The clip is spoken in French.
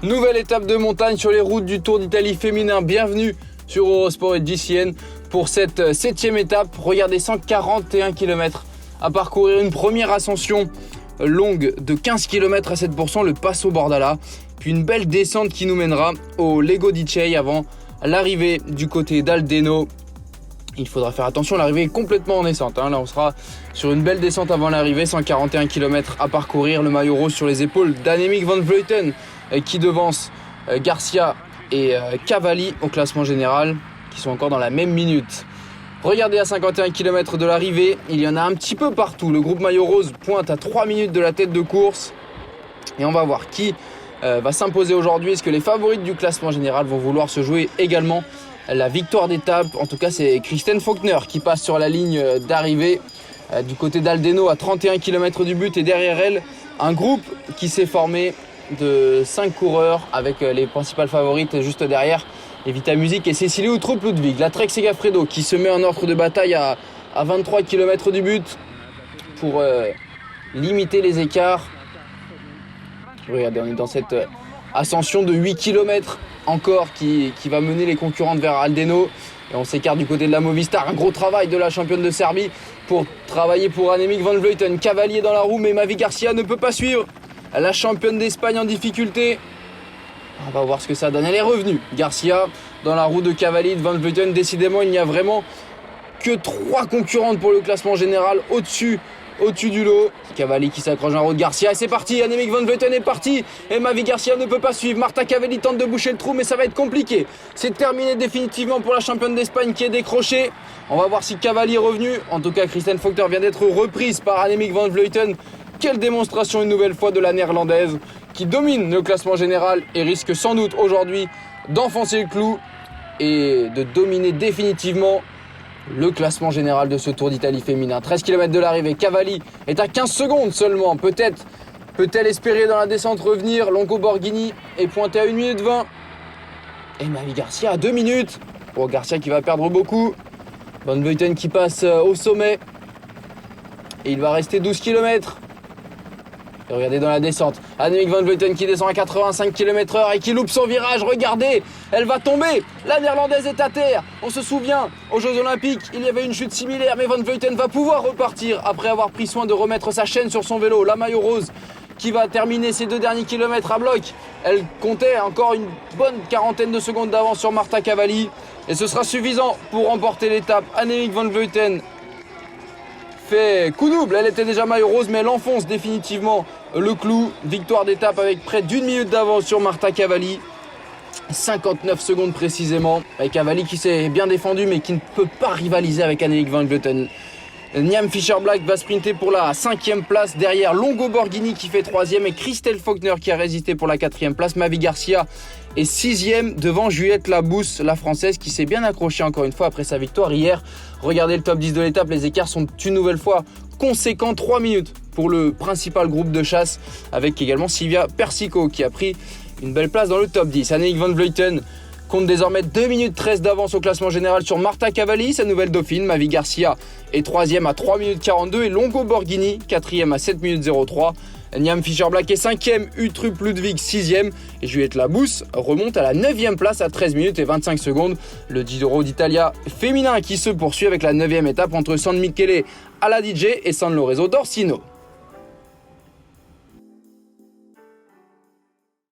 Nouvelle étape de montagne sur les routes du Tour d'Italie féminin. Bienvenue sur Eurosport et JCN pour cette 7e étape. Regardez, 141 km à parcourir. Une première ascension longue de 15 km à 7%, le Passo Bordala. Puis une belle descente qui nous mènera au Lago di Chei avant l'arrivée du côté d'Aldeno. Il faudra faire attention, l'arrivée est complètement en descente. Là, on sera sur une belle descente avant l'arrivée. 141 km à parcourir. Le maillot rose sur les épaules d'Annemiek van Vleuten qui devance Garcia et Cavalli au classement général, qui sont encore dans la même minute. Regardez, à 51 km de l'arrivée, il y en a un petit peu partout. Le groupe maillot rose pointe à 3 minutes de la tête de course. Et on va voir qui va s'imposer aujourd'hui. Est-ce que les favorites du classement général vont vouloir se jouer également la victoire d'étape? En tout cas, c'est Christine Faulkner qui passe sur la ligne d'arrivée du côté d'Aldeno à 31 km du but. Et derrière elle, un groupe qui s'est formé de 5 coureurs avec les principales favorites juste derrière. Evita Music et Cecilie Uttrup-Ludwig. La Trek Segafredo qui se met en ordre de bataille à 23 km du but pour limiter les écarts. Regardez, on est dans cette ascension de 8 km encore qui va mener les concurrentes vers Aldeno. Et on s'écarte du côté de la Movistar. Un gros travail de la championne de Serbie pour travailler pour Annemiek van Vleuten. Cavalli dans la roue, mais Mavi Garcia ne peut pas suivre. La championne d'Espagne en difficulté. On va voir ce que ça donne. Elle est revenue. Garcia dans la roue de Cavalli, de Van Vleuten. Décidément, il n'y a vraiment que 3 concurrentes pour le classement général au-dessus du lot. Cavalli qui s'accroche en roue de Garcia. Et c'est parti. Annemiek van Vleuten est parti. Et Mavi Garcia ne peut pas suivre. Marta Cavalli tente de boucher le trou, mais ça va être compliqué. C'est terminé définitivement pour la championne d'Espagne qui est décrochée. On va voir si Cavalli est revenu. En tout cas, Christine Faulkner vient d'être reprise par Annemiek van Vleuten. Quelle démonstration une nouvelle fois de la néerlandaise qui domine le classement général et risque sans doute aujourd'hui d'enfoncer le clou et de dominer définitivement le classement général de ce Tour d'Italie féminin. 13 km de l'arrivée, Cavalli est à 15 secondes seulement. Peut-elle espérer dans la descente revenir? Longo Borghini est pointé à 1 minute 20. Et Mavi Garcia à 2 minutes. Oh, Garcia qui va perdre beaucoup. Van Vleuten qui passe au sommet. Et il va rester 12 km. Et regardez dans la descente, Annemiek van Vleuten qui descend à 85 km/h et qui loupe son virage. Regardez, elle va tomber. La néerlandaise est à terre. On se souvient, aux Jeux Olympiques, il y avait une chute similaire, mais van Vleuten va pouvoir repartir après avoir pris soin de remettre sa chaîne sur son vélo. La maillot rose qui va terminer ses 2 derniers kilomètres à bloc. Elle comptait encore une bonne quarantaine de secondes d'avance sur Marta Cavalli. Et ce sera suffisant pour remporter l'étape. Annemiek van Vleuten fait coup double, elle était déjà maillot rose, mais elle enfonce définitivement le clou. Victoire d'étape avec près d'1 minute d'avance sur Marta Cavalli. 59 secondes précisément. Avec Cavalli qui s'est bien défendu, mais qui ne peut pas rivaliser avec Annemiek van Vleuten. Niam Fischer-Black va sprinter pour la 5e place. Derrière, Longo Borghini qui fait 3e et Christine Faulkner qui a résisté pour la 4e place. Mavi Garcia est 6e devant Juliette Labousse, la française, qui s'est bien accrochée encore une fois après sa victoire hier. Regardez le top 10 de l'étape, les écarts sont une nouvelle fois conséquents. 3 minutes pour le principal groupe de chasse, avec également Silvia Persico qui a pris une belle place dans le top 10. Annemiek van Vleuten compte désormais 2 minutes 13 d'avance au classement général sur Marta Cavalli, sa nouvelle dauphine. Mavi Garcia est 3e à 3 minutes 42 et Longo Borghini 4e à 7 minutes 03. Niam Fischer-Black est 5e, Uttrup-Ludwig 6e et Juliette Labousse remonte à la 9e place à 13 minutes et 25 secondes. Le Giro d'Italia féminin qui se poursuit avec la 9e étape entre San Michele alla Adige et San Lorenzo d'Orsino.